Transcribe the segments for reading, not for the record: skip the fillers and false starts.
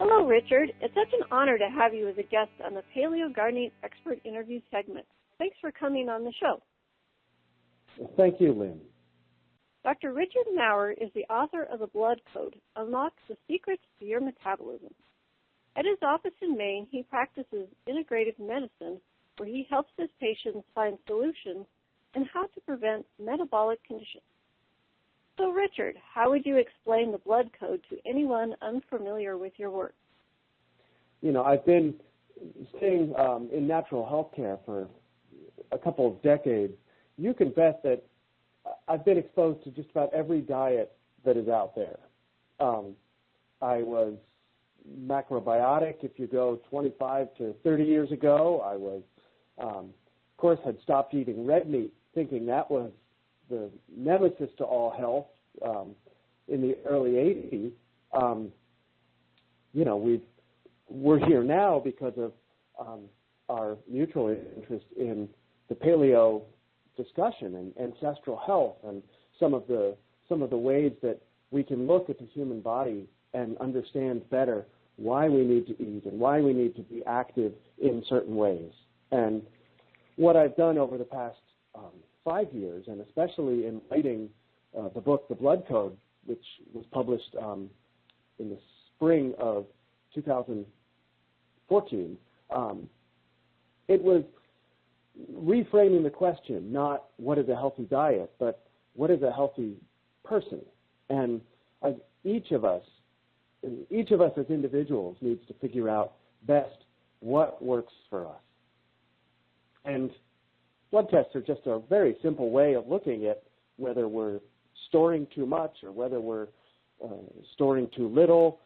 Hello, Richard. It's such an honor to have you as a guest on the Paleo Gardening Expert Interview segment. Thanks for coming on the show. Thank you, Lynn. Dr. Richard Maurer is the author of The Blood Code, Unlocks the Secrets to Your Metabolism. At his office in Maine, he practices integrative medicine, where he helps his patients find solutions and how to prevent metabolic conditions. So, Richard, how would you explain the blood code to anyone unfamiliar with your work? You know, I've been staying in natural health care for a couple of decades. You can bet that I've been exposed to just about every diet that is out there. I was macrobiotic if you go 25 to 30 years ago. I was, of course, had stopped eating red meat, thinking that was the nemesis to all health in the early 80s. You know, we're here now because of our mutual interest in the paleo discussion and ancestral health and some of the ways that we can look at the human body and understand better why we need to eat and why we need to be active in certain ways. And what I've done over the past 5 years, and especially in writing the book, The Blood Code, which was published in the spring of 2014, it was reframing the question, not what is a healthy diet, but what is a healthy person. And each of us as individuals needs to figure out best what works for us. And blood tests are just a very simple way of looking at whether we're storing too much or whether we're storing too little.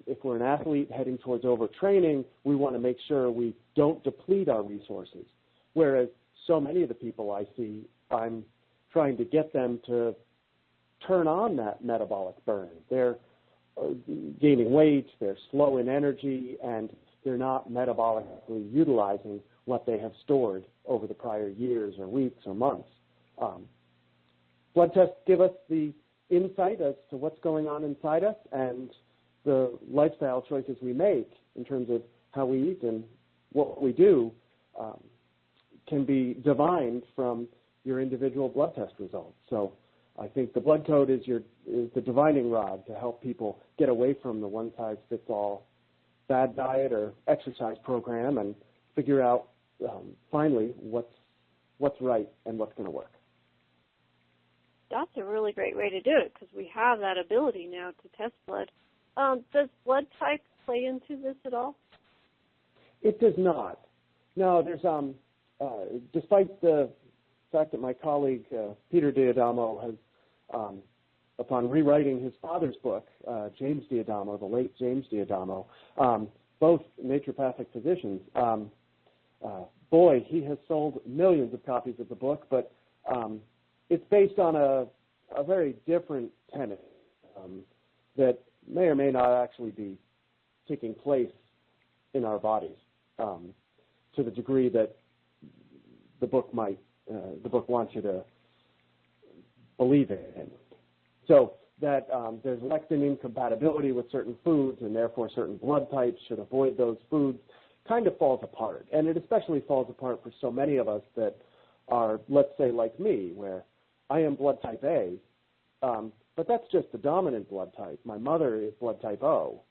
If we're an athlete heading towards overtraining, we want to make sure we don't deplete our resources. Whereas so many of the people I see, I'm trying to get them to turn on that metabolic burn. They're gaining weight, they're slow in energy, and they're not metabolically utilizing what they have stored over the prior years or weeks or months. Blood tests give us the insight as to what's going on inside us, and the lifestyle choices we make in terms of how we eat and what we do can be divined from your individual blood test results. So I think the blood code is the divining rod to help people get away from the one-size-fits-all bad diet or exercise program and figure out finally what's right and what's going to work. That's a really great way to do it because we have that ability now to test blood. Does blood type play into this at all? It does not. No, there's despite the fact that my colleague Peter D'Adamo has, upon rewriting his father's book, James D'Adamo, the late James D'Adamo, both naturopathic physicians, boy, he has sold millions of copies of the book, but it's based on a very different tenet that may or may not actually be taking place in our bodies to the degree that the book wants you to believe in. So that there's lectin incompatibility with certain foods, and therefore certain blood types should avoid those foods, kind of falls apart. And it especially falls apart for so many of us that are, let's say, like me, where I am blood type A, but that's just the dominant blood type. My mother is blood type O,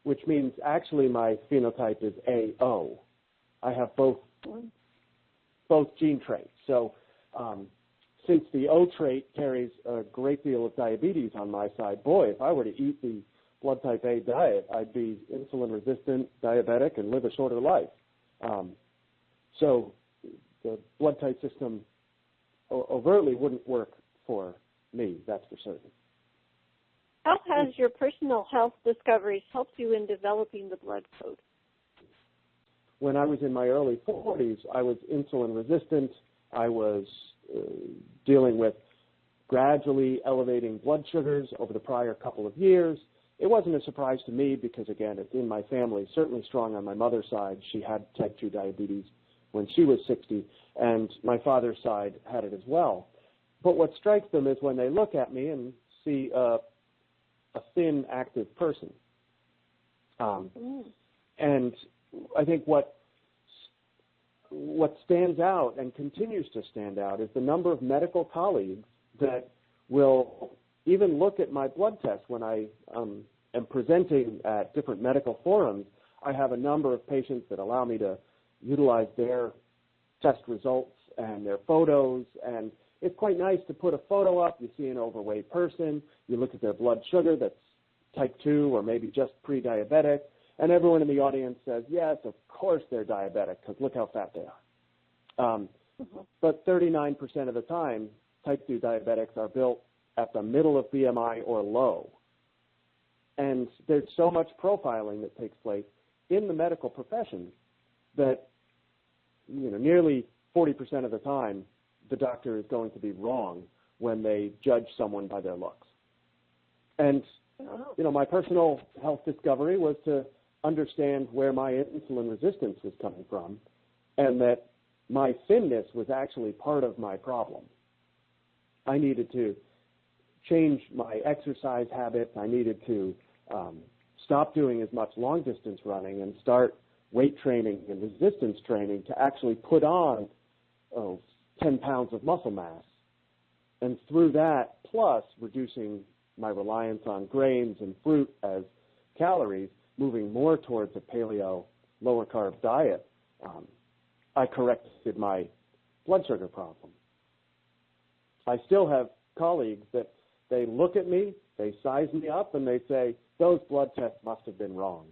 which means actually my phenotype is AO. I have both gene traits. So since the O trait carries a great deal of diabetes on my side, boy, if I were to eat the blood type A diet, I'd be insulin resistant, diabetic, and live a shorter life. So the blood type system overtly wouldn't work for me, that's for certain. How has your personal health discoveries helped you in developing the blood code? When I was in my early 40s, I was insulin resistant. I was dealing with gradually elevating blood sugars over the prior couple of years. It wasn't a surprise to me because, again, it's in my family, certainly strong on my mother's side. She had type 2 diabetes when she was 60, and my father's side had it as well. But what strikes them is when they look at me and see a thin, active person. And I think what stands out and continues to stand out is the number of medical colleagues that will even look at my blood test when I am presenting at different medical forums. I have a number of patients that allow me to utilize their test results and their photos, and it's quite nice to put a photo up. You see an overweight person, you look at their blood sugar that's type 2 or maybe just pre-diabetic, and everyone in the audience says, yes, of course they're diabetic because look how fat they are. But 39% of the time, type 2 diabetics are built at the middle of BMI or low. And there's so much profiling that takes place in the medical profession that, nearly 40% of the time, the doctor is going to be wrong when they judge someone by their looks. And, my personal health discovery was to understand where my insulin resistance was coming from and that my thinness was actually part of my problem. I needed to change my exercise habits. I needed to stop doing as much long-distance running and start weight training and resistance training to actually put on 10 pounds of muscle mass. And through that, plus reducing my reliance on grains and fruit as calories, moving more towards a paleo, lower-carb diet, I corrected my blood sugar problem. I still have colleagues that they look at me, they size me up, and they say, those blood tests must have been wrong,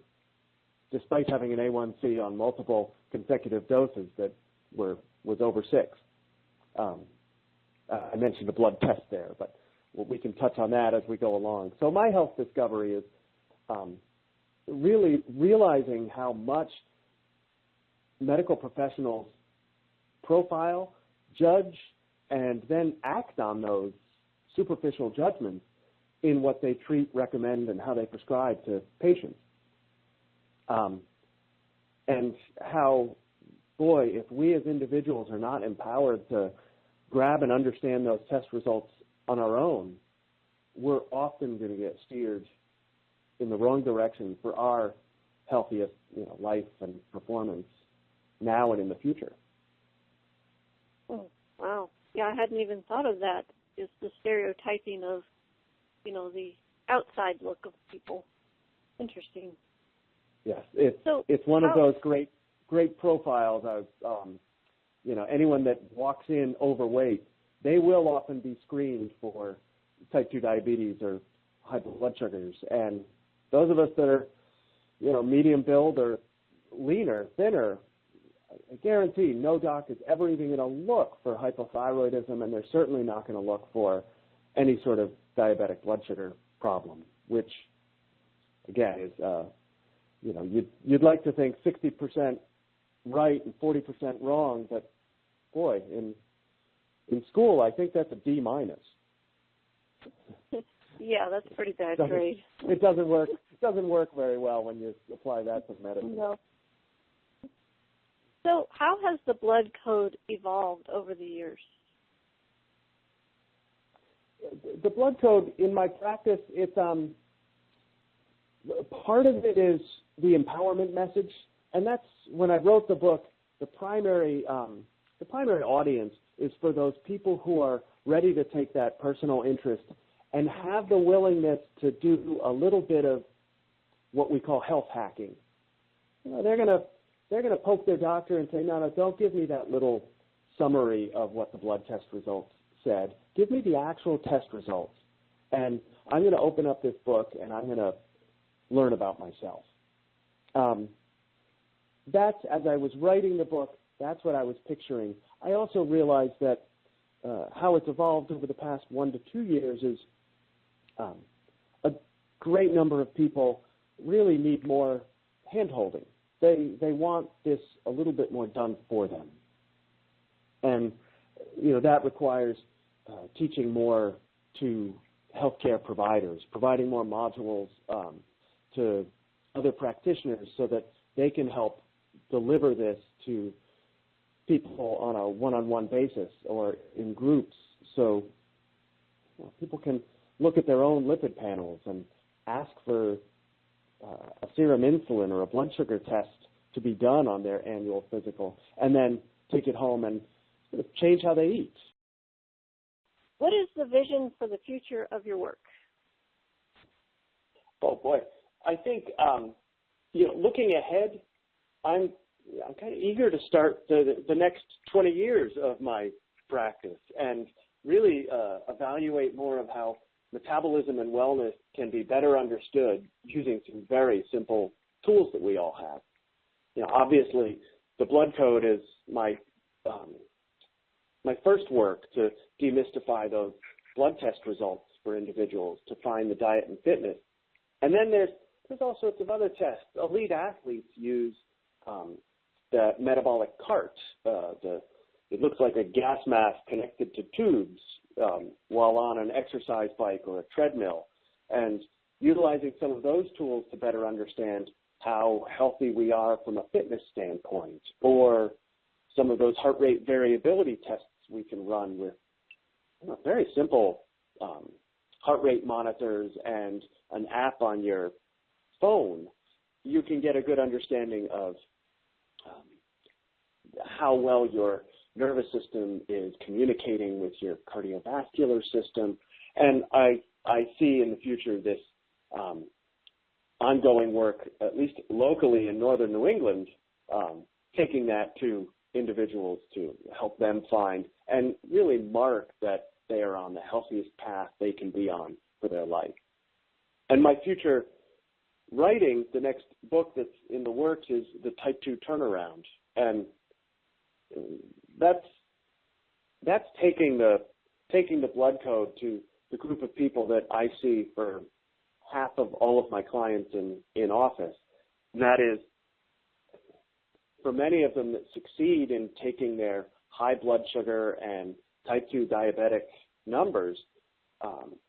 despite having an A1C on multiple consecutive doses that was over 6. I mentioned the blood test there, but we can touch on that as we go along. So my health discovery is really realizing how much medical professionals profile, judge, and then act on those superficial judgments in what they treat, recommend, and how they prescribe to patients. And how, boy, if we as individuals are not empowered to grab and understand those test results on our own, we're often going to get steered in the wrong direction for our healthiest life and performance now and in the future. Oh, wow. Yeah, I hadn't even thought of that. It's the stereotyping of, the outside look of people. Interesting. Yes, it's one of those great profiles of, anyone that walks in overweight, they will often be screened for type 2 diabetes or high blood sugars. And those of us that are, medium build or leaner, thinner, I guarantee no doc is ever even going to look for hypothyroidism, and they're certainly not going to look for any sort of diabetic blood sugar problem, which, again, is, you'd like to think 60% right and 40% wrong, but, boy, in school, I think that's a D-. Yeah, that's pretty bad grade. It doesn't work very well when you apply that to medicine. No. So how has the blood code evolved over the years? The blood code, in my practice, it's part of it is the empowerment message, and that's when I wrote the book. The primary audience is for those people who are ready to take that personal interest and have the willingness to do a little bit of what we call health hacking. They're gonna poke their doctor and say, no, don't give me that little summary of what the blood test results said. Give me the actual test results, and I'm going to open up this book and I'm going to learn about myself. That's, as I was writing the book, that's what I was picturing. I also realized that how it's evolved over the past 1 to 2 years is a great number of people really need more hand-holding. They want this a little bit more done for them. And, that requires teaching more to healthcare providers, providing more modules to other practitioners so that they can help deliver this to people on a one-on-one basis or in groups so people can look at their own lipid panels and ask for a serum insulin or a blood sugar test to be done on their annual physical, and then take it home and sort of change how they eat. What is the vision for the future of your work? Oh boy, I think looking ahead, I'm kind of eager to start the next 20 years of my practice and really evaluate more of how metabolism and wellness can be better understood using some very simple tools that we all have. Obviously, the blood code is my first work to demystify those blood test results for individuals to find the diet and fitness. And then there's all sorts of other tests. Elite athletes use the metabolic cart. It looks like a gas mask connected to tubes while on an exercise bike or a treadmill, and utilizing some of those tools to better understand how healthy we are from a fitness standpoint, or some of those heart rate variability tests we can run with very simple heart rate monitors and an app on your phone. You can get a good understanding of how well your nervous system is communicating with your cardiovascular system. And I see in the future this ongoing work, at least locally in northern New England, taking that to individuals to help them find and really mark that they are on the healthiest path they can be on for their life. And my future writing, the next book that's in the works, is the Type 2 Turnaround. And that's taking the blood code to the group of people that I see for half of all of my clients in office. And that is, for many of them that succeed in taking their high blood sugar and type 2 diabetic numbers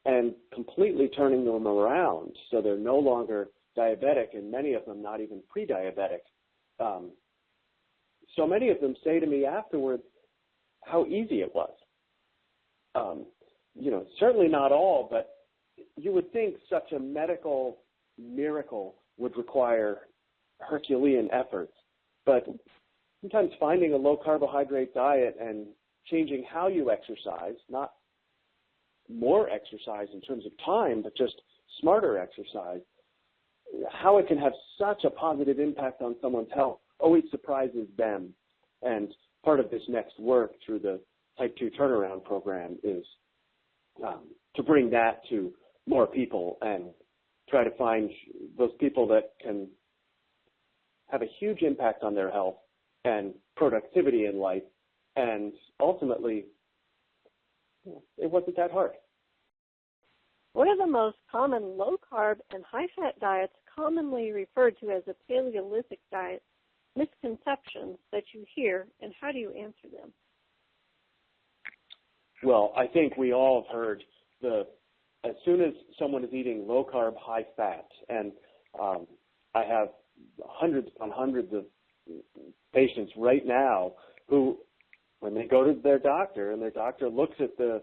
and completely turning them around so they're no longer diabetic, and many of them not even pre-diabetic. So many of them say to me afterwards how easy it was. Certainly not all, but you would think such a medical miracle would require Herculean efforts. But sometimes finding a low carbohydrate diet and changing how you exercise, not more exercise in terms of time, but just smarter exercise, how it can have such a positive impact on someone's health always surprises them. And part of this next work through the Type 2 Turnaround program is to bring that to more people and try to find those people that can have a huge impact on their health and productivity in life. And ultimately, it wasn't that hard. What are the most common low-carb and high-fat diets commonly referred to as a Paleolithic diet misconceptions that you hear, and how do you answer them? Well, I think we all have heard as soon as someone is eating low-carb, high-fat, and I have hundreds upon hundreds of patients right now who, when they go to their doctor and their doctor looks at the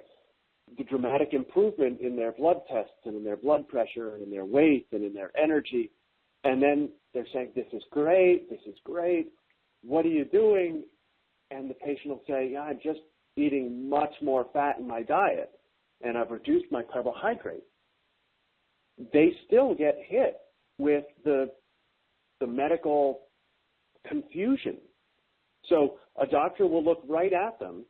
dramatic improvement in their blood tests and in their blood pressure and in their weight and in their energy, and then they're saying, this is great, what are you doing? And the patient will say, yeah, I'm just eating much more fat in my diet, and I've reduced my carbohydrates. They still get hit with the medical confusion. So a doctor will look right at them,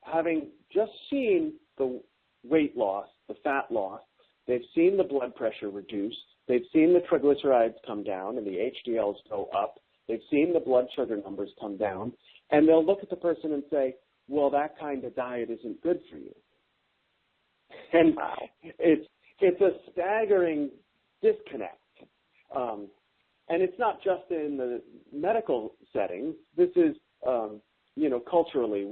having just seen the weight loss, the fat loss, they've seen the blood pressure reduce, they've seen the triglycerides come down and the HDLs go up, they've seen the blood sugar numbers come down, and they'll look at the person and say, well, that kind of diet isn't good for you. And it's a staggering disconnect. And it's not just in the medical setting. This is, culturally,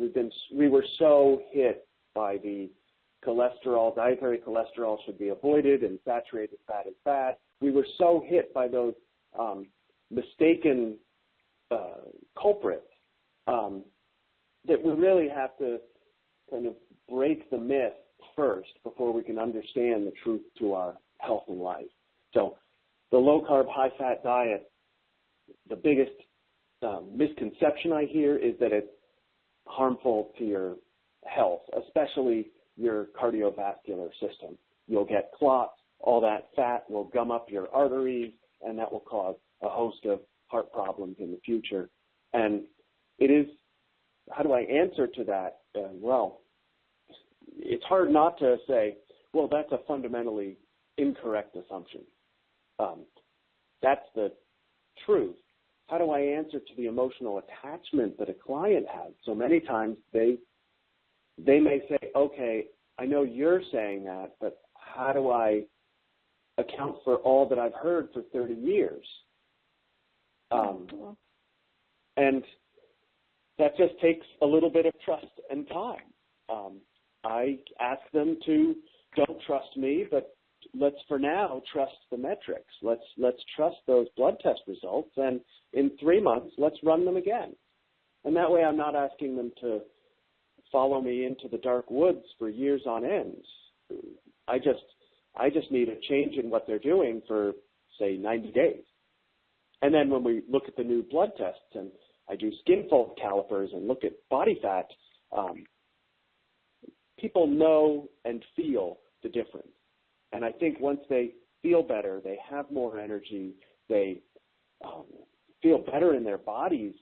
we were so hit by the cholesterol. Dietary cholesterol should be avoided, and saturated fat is bad. We were so hit by those mistaken culprits that we really have to kind of break the myth first before we can understand the truth to our health and life. So the low-carb, high-fat diet, the biggest misconception I hear is that it's harmful to your health, especially your cardiovascular system. You'll get clots, all that fat will gum up your arteries, and that will cause a host of heart problems in the future. And it is, how do I answer to that? Well, it's hard not to say, well, that's a fundamentally incorrect assumption. That's the truth. How do I answer to the emotional attachment that a client has? So many times they may say, okay, I know you're saying that, but how do I account for all that I've heard for 30 years? And that just takes a little bit of trust and time. I ask them to don't trust me, but let's for now trust the metrics. Let's trust those blood test results, and in 3 months, let's run them again. And that way I'm not asking them to follow me into the dark woods for years on end. I just need a change in what they're doing for, say, 90 days. And then when we look at the new blood tests, and I do skin fold calipers and look at body fat, people know and feel the difference. And I think once they feel better, they have more energy, they feel better in their bodies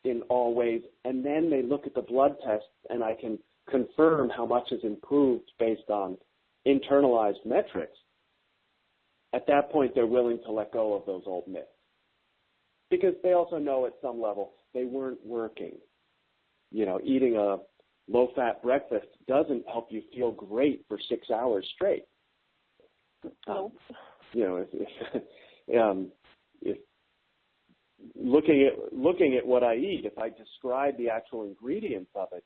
in all ways, and then they look at the blood tests and I can confirm how much has improved based on internalized metrics. At that point, they're willing to let go of those old myths. Because they also know at some level they weren't working. You know, eating a low-fat breakfast doesn't help you feel great for 6 hours straight. You know, if looking at what I eat, if I describe the actual ingredients of it,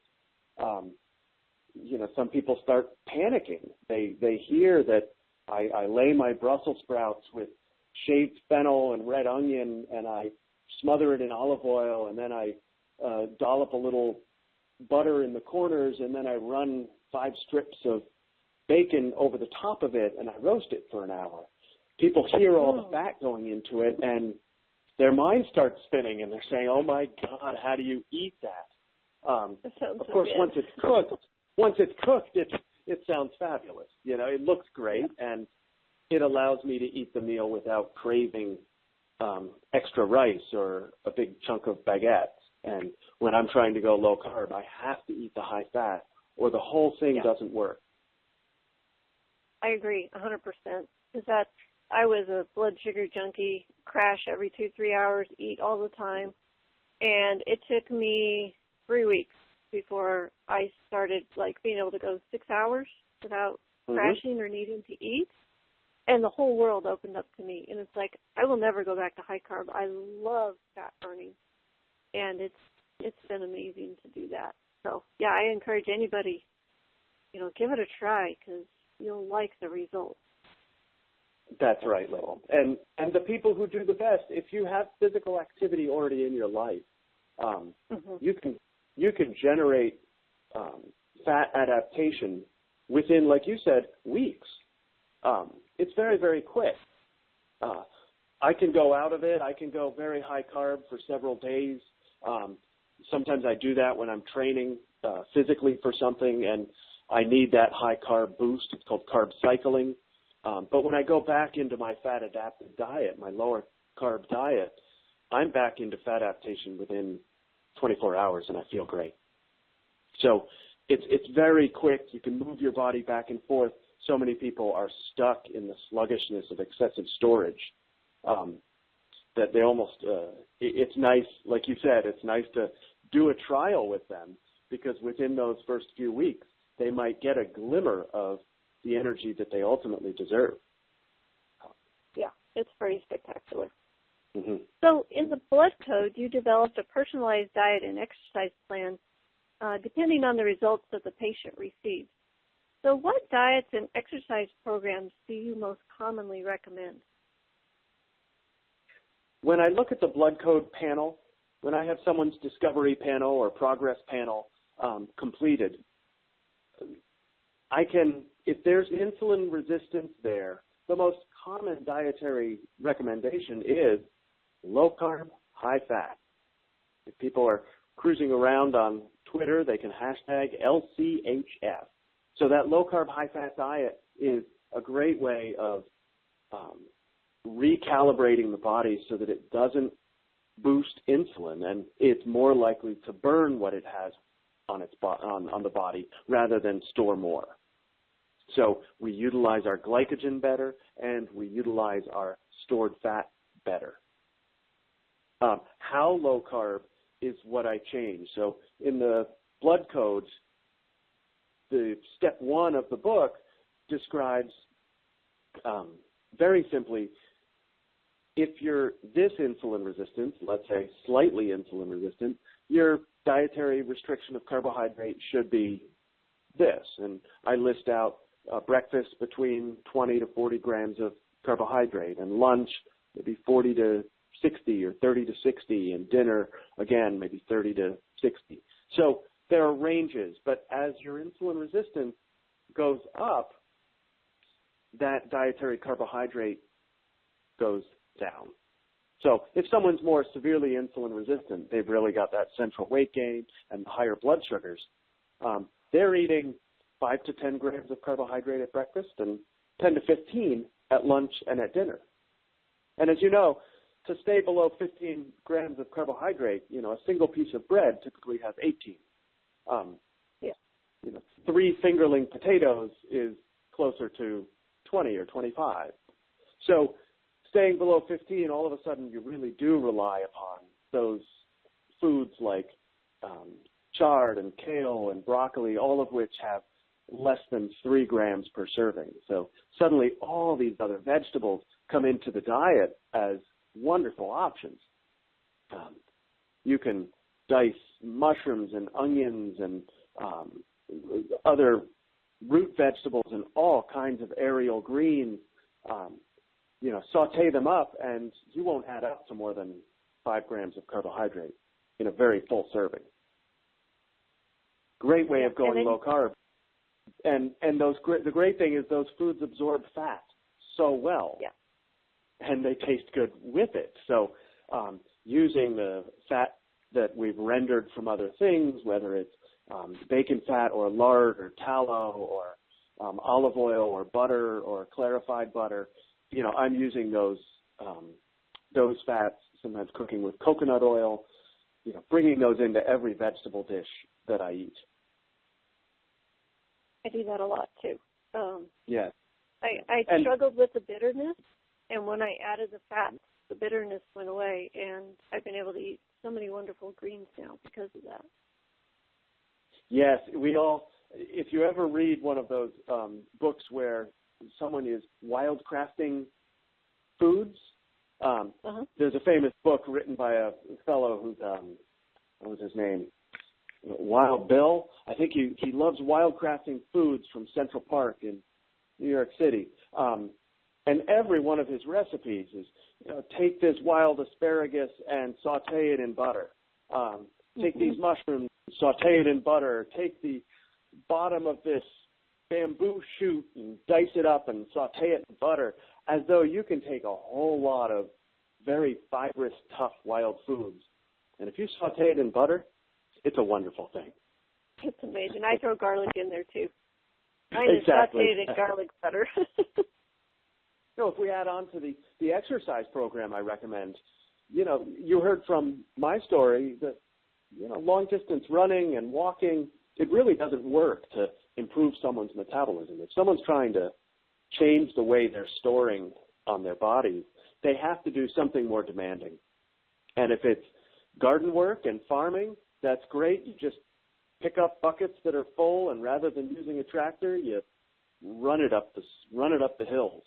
you know, some people start panicking. They hear that I lay my Brussels sprouts with shaved fennel and red onion, and I smother it in olive oil, and then I dollop a little butter in the corners, and then I run 5 strips of bacon over the top of it, and I roast it for an hour. People hear all the fat going into it, and their mind starts spinning, and they're saying, "Oh my God, how do you eat that?" Of course, once it's cooked, it sounds fabulous. You know, it looks great, and it allows me to eat the meal without craving extra rice or a big chunk of baguette. And when I'm trying to go low carb, I have to eat the high fat, or the whole thing doesn't work. I agree 100%. Because I was a blood sugar junkie, crash every 2-3 hours, eat all the time, and it took me 3 weeks before I started like being able to go 6 hours without crashing or needing to eat, and the whole world opened up to me. And it's like I will never go back to high carb. I love fat burning, and it's been amazing to do that. So yeah, I encourage anybody, you know, give it a try because you'll like the results. That's right, Lil. And the people who do the best, if you have physical activity already in your life, you can generate fat adaptation within, like you said, weeks. It's very, very quick. I can go out of it. I can go very high carb for several days. Sometimes I do that when I'm training physically for something and I need that high carb boost. It's called carb cycling. But when I go back into my fat adapted diet, my lower carb diet, I'm back into fat adaptation within 24 hours and I feel great. So it's very quick. You can move your body back and forth. So many people are stuck in the sluggishness of excessive storage that they almost, it's nice, like you said, it's nice to do a trial with them because within those first few weeks, they might get a glimmer of the energy that they ultimately deserve. Yeah, it's pretty spectacular. So in the blood code, you developed a personalized diet and exercise plan depending on the results that the patient receives. So what diets and exercise programs do you most commonly recommend? When I look at the blood code panel, when I have someone's discovery panel or progress panel completed, I can, if there's insulin resistance there, the most common dietary recommendation is low carb, high fat. If people are cruising around on Twitter, they can hashtag LCHF. So that low carb, high fat diet is a great way of recalibrating the body so that it doesn't boost insulin and it's more likely to burn what it has on the body rather than store more. So we utilize our glycogen better and we utilize our stored fat better. How low carb is what I changed. So in the blood codes, the step 1 of the book describes very simply, if you're this insulin resistant, let's say slightly insulin resistant, your dietary restriction of carbohydrate should be this. And I list out breakfast between 20 to 40 grams of carbohydrate, and lunch maybe 40 to 60 or 30 to 60, and dinner, again, maybe 30 to 60. So there are ranges, but as your insulin resistance goes up, that dietary carbohydrate goes down. So if someone's more severely insulin resistant, they've really got that central weight gain and higher blood sugars, they're eating 5 to 10 grams of carbohydrate at breakfast and 10 to 15 at lunch and at dinner. And as you know, to stay below 15 grams of carbohydrate, a single piece of bread typically has 18. 3 fingerling potatoes is closer to 20 or 25. So staying below 15, all of a sudden you really do rely upon those foods like chard and kale and broccoli, all of which have less than 3 grams per serving. So suddenly all these other vegetables come into the diet as wonderful options. You can dice mushrooms and onions and other root vegetables and all kinds of aerial greens, saute them up, and you won't add up to more than 5 grams of carbohydrate in a very full serving. Great way of going low carb. And the great thing is those foods absorb fat so well, and they taste good with it. So using the fat that we've rendered from other things, whether it's bacon fat or lard or tallow or olive oil or butter or clarified butter, I'm using those fats, sometimes cooking with coconut oil, bringing those into every vegetable dish that I eat. I do that a lot too. Yes. I struggled with the bitterness, and when I added the fat, the bitterness went away, and I've been able to eat so many wonderful greens now because of that. Yes, if you ever read one of those books where someone is wildcrafting foods, there's a famous book written by a fellow who's, what was his name? Wild Bill. I think he loves wildcrafting foods from Central Park in New York City. And every one of his recipes is, take this wild asparagus and saute it in butter. Take these mushrooms, saute it in butter. Take the bottom of this bamboo shoot and dice it up and saute it in butter, as though you can take a whole lot of very fibrous, tough, wild foods. And if you saute it in butter, it's a wonderful thing. It's amazing. I throw garlic in there, too. Mine is sauteed in garlic butter. If we add on to the exercise program I recommend, you heard from my story that, long-distance running and walking, it really doesn't work to improve someone's metabolism. If someone's trying to change the way they're storing on their bodies, they have to do something more demanding. And if it's garden work and farming, that's great. You just pick up buckets that are full, and rather than using a tractor, you run it up the hills.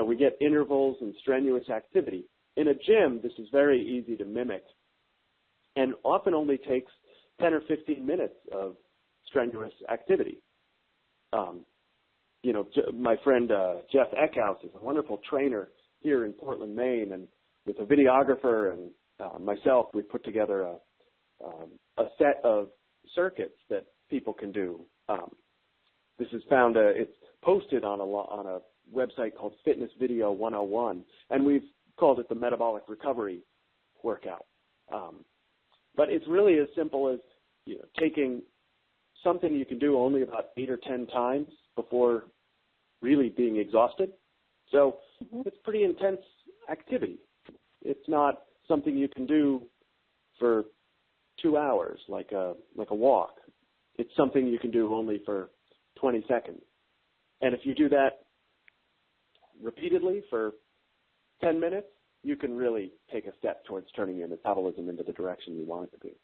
We get intervals and strenuous activity. In a gym, this is very easy to mimic, and often only takes 10 or 15 minutes of strenuous activity. My friend Jeff Eckhouse is a wonderful trainer here in Portland, Maine, and with a videographer and myself, we put together a set of circuits that people can do. This is it's posted on a website called Fitness Video 101, and we've called it the Metabolic Recovery Workout. But it's really as simple as taking something you can do only about 8 or 10 times before really being exhausted. So it's pretty intense activity. It's not something you can do for 2 hours like a walk. It's something you can do only for 20 seconds. And if you do that repeatedly for 10 minutes, you can really take a step towards turning your metabolism into the direction you want it to be.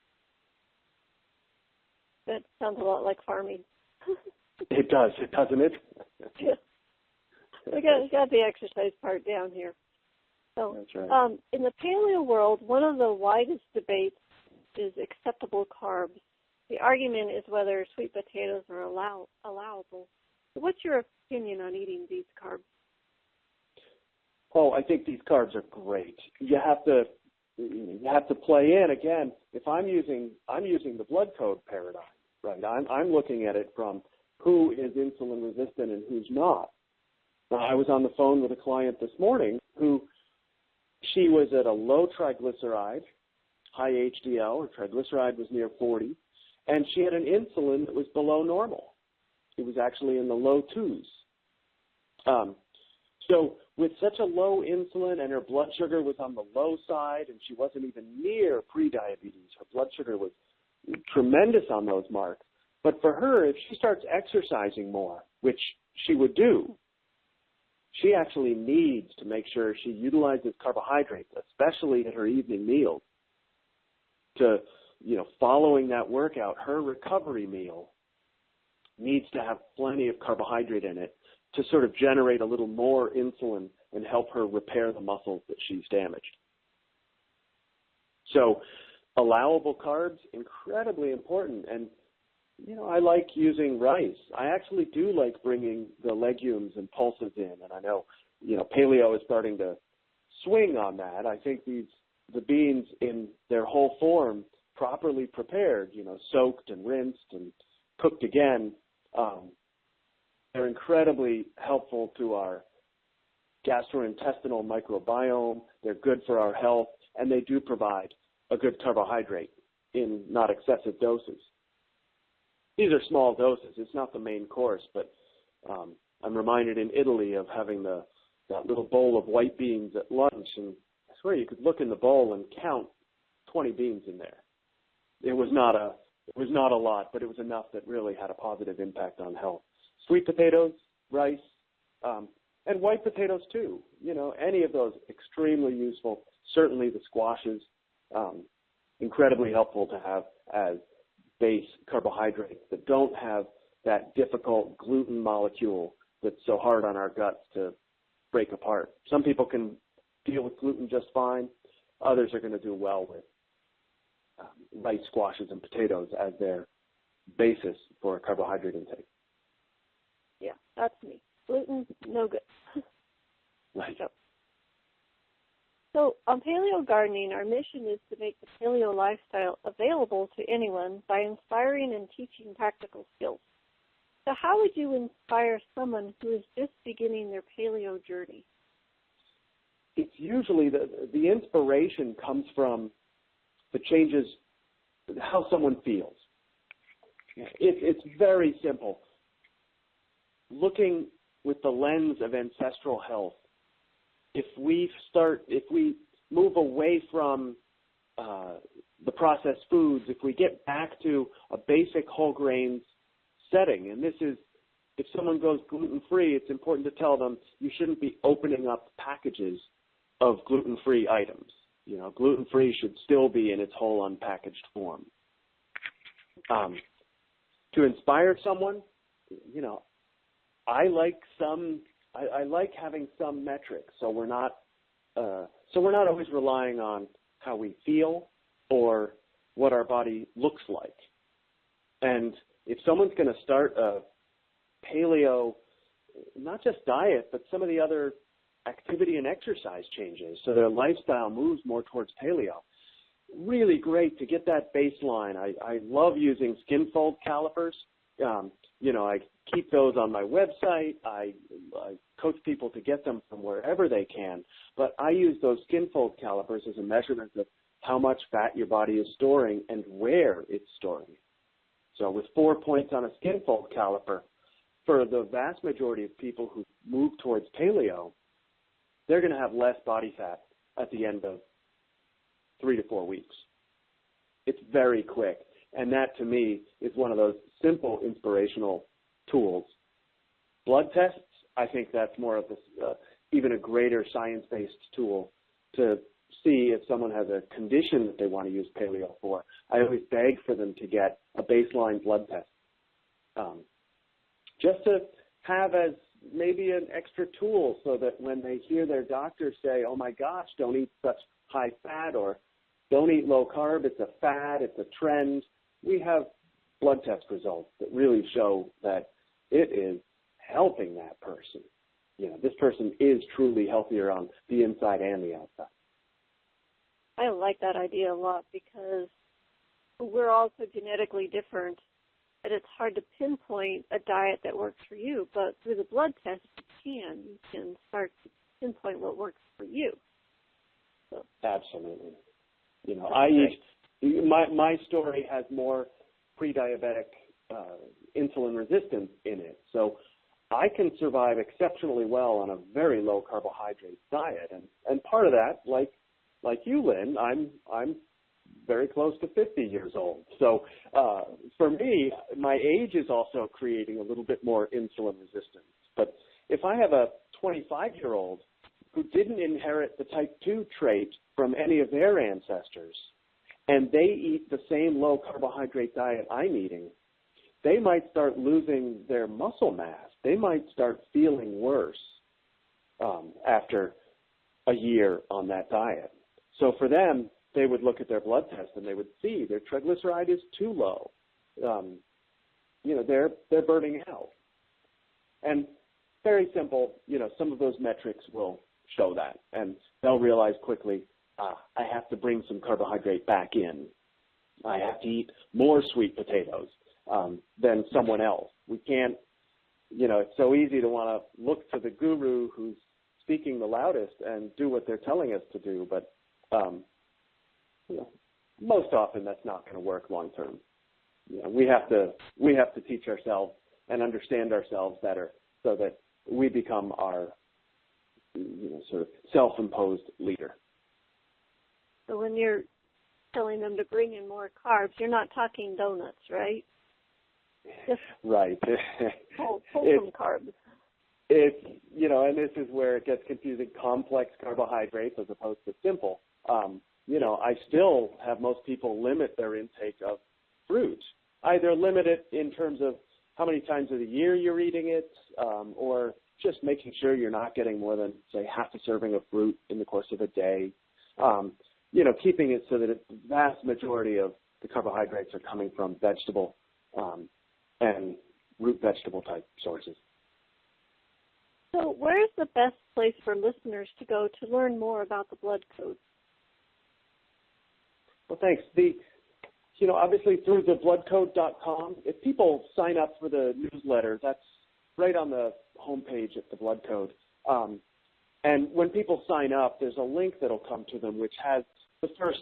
That sounds a lot like farming. It does, doesn't it? Yeah. We got the exercise part down here. So, that's right. In the paleo world, one of the widest debates is acceptable carbs. The argument is whether sweet potatoes are allowable. So what's your opinion on eating these carbs? Oh, I think these carbs are great. You have to play in again. If I'm using the blood code paradigm, right? I'm looking at it from who is insulin resistant and who's not. Now, I was on the phone with a client this morning who she was at a low triglyceride, high HDL, her triglyceride was near 40, and she had an insulin that was below normal. It was actually in the low 2s. So with such a low insulin and her blood sugar was on the low side and she wasn't even near prediabetes, her blood sugar was tremendous on those marks. But for her, if she starts exercising more, which she would do, she actually needs to make sure she utilizes carbohydrates, especially at her evening meals, to, following that workout, her recovery meal needs to have plenty of carbohydrate in it to sort of generate a little more insulin and help her repair the muscles that she's damaged. So allowable carbs, incredibly important. And, I like using rice. I actually do like bringing the legumes and pulses in. And I know, paleo is starting to swing on that. I think the beans in their whole form, properly prepared, soaked and rinsed and cooked again, they're incredibly helpful to our gastrointestinal microbiome. They're good for our health, and they do provide a good carbohydrate in not excessive doses. These are small doses. It's not the main course, but I'm reminded in Italy of having that little bowl of white beans at lunch, and I swear you could look in the bowl and count 20 beans in there. It was not a lot, but it was enough that really had a positive impact on health. Sweet potatoes, rice, and white potatoes too. Any of those extremely useful. Certainly the squashes, incredibly helpful to have as base carbohydrates that don't have that difficult gluten molecule that's so hard on our guts to break apart. Some people can deal with gluten just fine. Others are going to do well with rice, squashes, and potatoes as their basis for carbohydrate intake. Yeah, that's me. Gluten, no good. Right. So on Paleo Gardening, our mission is to make the paleo lifestyle available to anyone by inspiring and teaching practical skills. So how would you inspire someone who is just beginning their paleo journey? It's usually the inspiration comes from the changes, how someone feels. It's very simple. Looking with the lens of ancestral health, if we move away from the processed foods, if we get back to a basic whole grains setting, and this is, if someone goes gluten-free, it's important to tell them you shouldn't be opening up packages of gluten-free items. Gluten-free should still be in its whole unpackaged form. To inspire someone, I like having some metrics, so we're not always relying on how we feel or what our body looks like. And if someone's going to start a paleo, not just diet, but some of the other activity and exercise changes, so their lifestyle moves more towards paleo, really great to get that baseline. I love using skin fold calipers. I keep those on my website. I coach people to get them from wherever they can, but I use those skin fold calipers as a measurement of how much fat your body is storing and where it's storing it. So with 4 points on a skin fold caliper, for the vast majority of people who move towards paleo, they're going to have less body fat at the end of 3 to 4 weeks. It's very quick. And that, to me, is one of those simple inspirational tools. Blood tests, I think that's more of even a greater science-based tool to see if someone has a condition that they want to use paleo for. I always beg for them to get a baseline blood test, just to have as maybe an extra tool so that when they hear their doctor say, oh my gosh, don't eat such high fat, or don't eat low carb, it's a fad, it's a trend, we have blood test results that really show that it is helping that person. You know, this person is truly healthier on the inside and the outside. I like that idea a lot because we're all so genetically different that it's hard to pinpoint a diet that works for you. But through the blood test, you can start to pinpoint what works for you. So. Absolutely. You know, my story has more pre-diabetic insulin resistance in it. So I can survive exceptionally well on a very low carbohydrate diet. And part of that, like you, Lynn, I'm very close to 50 years old. So for me, my age is also creating a little bit more insulin resistance. But if I have a 25-year-old who didn't inherit the type 2 trait from any of their ancestors, and they eat the same low carbohydrate diet I'm eating, they might start losing their muscle mass. They might start feeling worse after a year on that diet. So for them, they would look at their blood test and they would see their triglyceride is too low. You know, they're burning out. And very simple, you know, some of those metrics will show that. And they'll realize quickly, I have to bring some carbohydrate back in. I have to eat more sweet potatoes than someone else. We can't, you know, it's so easy to want to look to the guru who's speaking the loudest and do what they're telling us to do, but you know, most often that's not going to work long term. You know, we have to teach ourselves and understand ourselves better so that we become our, you know, sort of self-imposed leader. So when you're telling them to bring in more carbs, you're not talking donuts, right? Just right. wholesome carbs. It's, you know, and this is where it gets confusing, complex carbohydrates as opposed to simple. You know, I still have most people limit their intake of fruit. Either limit it in terms of how many times of the year you're eating it, or just making sure you're not getting more than, say, half a serving of fruit in the course of a day. You know, keeping it so that the vast majority of the carbohydrates are coming from vegetable and root vegetable type sources. So where's the best place for listeners to go to learn more about the blood code? Well, thanks. You know, obviously through the bloodcode.com, if people sign up for the newsletter, that's right on the homepage at the Blood Code. And when people sign up, there's a link that'll come to them which has the first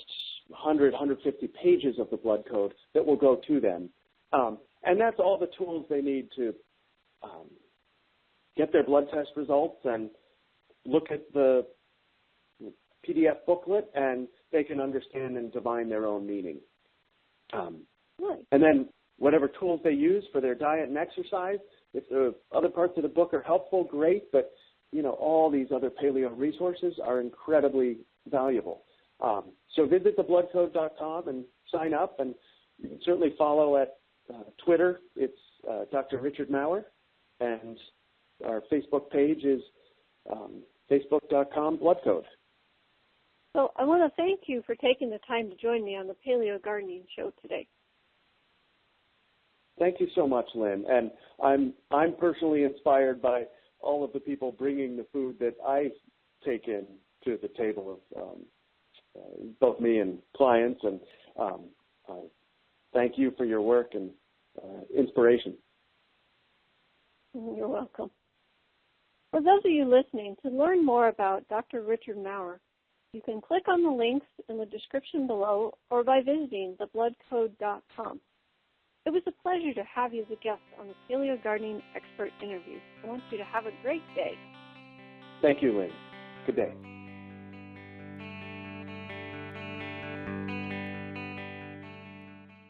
100, 150 pages of the Blood Code that will go to them. And that's all the tools they need to get their blood test results and look at the PDF booklet, and they can understand and divine their own meaning. And then whatever tools they use for their diet and exercise, if the other parts of the book are helpful, great, but you know, all these other paleo resources are incredibly valuable. So visit thebloodcode.com and sign up, and you can certainly follow at Twitter. It's Dr. Richard Maurer, and our Facebook page is facebook.com bloodcode. So I want to thank you for taking the time to join me on the Paleo Gardening Show today. Thank you so much, Lynn. And I'm personally inspired by all of the people bringing the food that I take in to the table of both me and clients. And thank you for your work and inspiration. You're welcome. For those of you listening, to learn more about Dr. Richard Maurer, you can click on the links in the description below or by visiting thebloodcode.com. It was a pleasure to have you as a guest on the Paleo Gardening Expert Interview. I want you to have a great day. Thank you, Lynn. Good day.